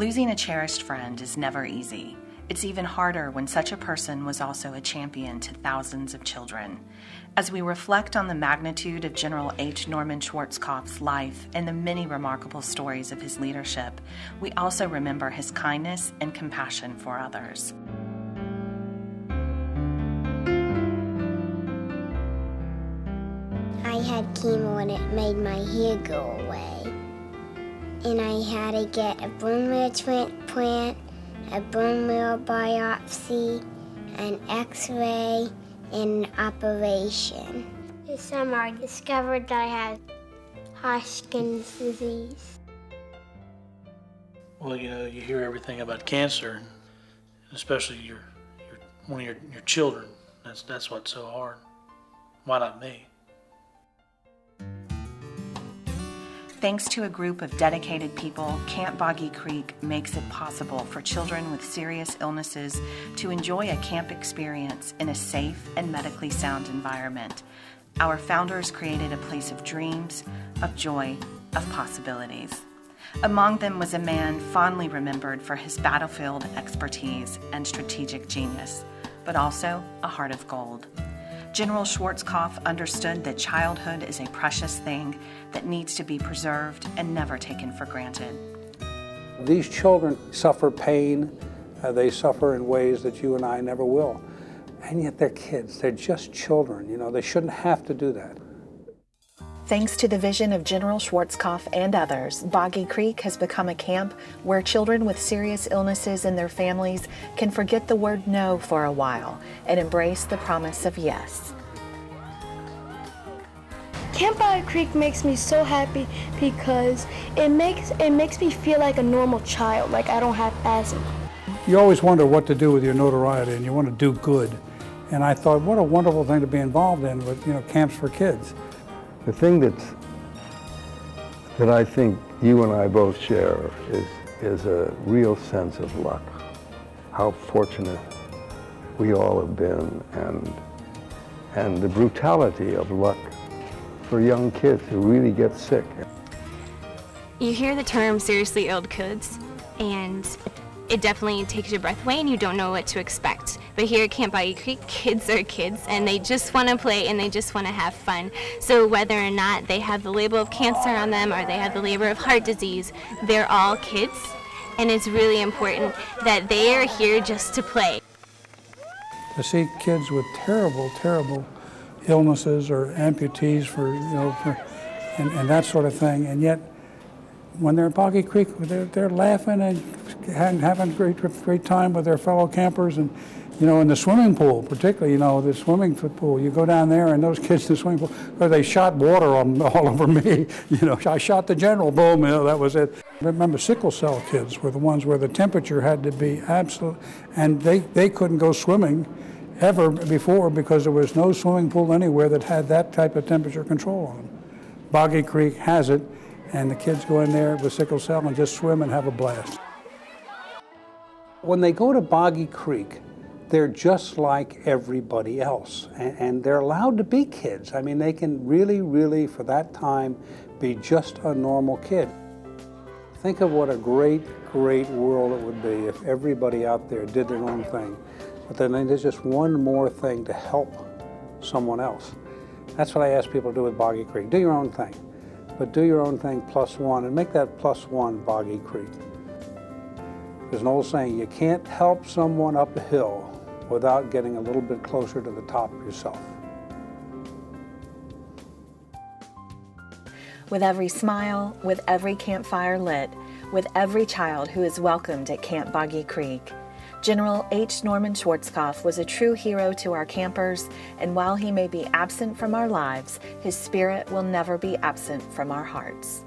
Losing a cherished friend is never easy. It's even harder when such a person was also a champion to thousands of children. As we reflect on the magnitude of General H. Norman Schwarzkopf's life and the many remarkable stories of his leadership, we also remember his kindness and compassion for others. I had chemo and it made my hair go away. And I had to get a bone marrow transplant, a bone marrow biopsy, an x-ray, and an operation. This summer I discovered that I had Hodgkin's disease. Well, you know, you hear everything about cancer, especially one of your children. That's what's so hard. Why not me? Thanks to a group of dedicated people, Camp Boggy Creek makes it possible for children with serious illnesses to enjoy a camp experience in a safe and medically sound environment. Our founders created a place of dreams, of joy, of possibilities. Among them was a man fondly remembered for his battlefield expertise and strategic genius, but also a heart of gold. General Schwarzkopf understood that childhood is a precious thing that needs to be preserved and never taken for granted. These children suffer pain. They suffer in ways that you and I never will. And yet they're kids. They're just children. You know, they shouldn't have to do that. Thanks to the vision of General Schwarzkopf and others, Boggy Creek has become a camp where children with serious illnesses and their families can forget the word no for a while and embrace the promise of yes. Camp Boggy Creek makes me so happy because it makes me feel like a normal child, like I don't have asthma. You always wonder what to do with your notoriety, and you want to do good. And I thought, what a wonderful thing to be involved in with, you know, camps for kids. The thing that I think you and I both share is a real sense of luck. How fortunate we all have been, and the brutality of luck for young kids who really get sick. You hear the term seriously ill kids, and it definitely takes your breath away and you don't know what to expect. But here at Camp Boggy Creek, kids are kids and they just want to play and they just want to have fun. So whether or not they have the label of cancer on them or they have the label of heart disease, they're all kids, and it's really important that they are here just to play. To see kids with terrible, terrible illnesses or amputees and that sort of thing, and yet when they're at Boggy Creek, they're laughing and having a great time with their fellow campers. And, you know, in the swimming pool, particularly, you know, the swimming pool, you go down there and those kids in the swimming pool, they shot water all over me. You know, I shot the general, boom, you know, that was it. I remember sickle cell kids were the ones where the temperature had to be absolute, and they couldn't go swimming ever before because there was no swimming pool anywhere that had that type of temperature control on them. Boggy Creek has it. And the kids go in there with sickle cell and just swim and have a blast. When they go to Boggy Creek, they're just like everybody else. And they're allowed to be kids. I mean, they can really, really, for that time, be just a normal kid. Think of what a great, great world it would be if everybody out there did their own thing. But then there's just one more thing to help someone else. That's what I ask people to do with Boggy Creek. Do your own thing. But do your own thing +1, and make that +1 Boggy Creek. There's an old saying, you can't help someone up a hill without getting a little bit closer to the top yourself. With every smile, with every campfire lit, with every child who is welcomed at Camp Boggy Creek, General H. Norman Schwarzkopf was a true hero to our campers, and while he may be absent from our lives, his spirit will never be absent from our hearts.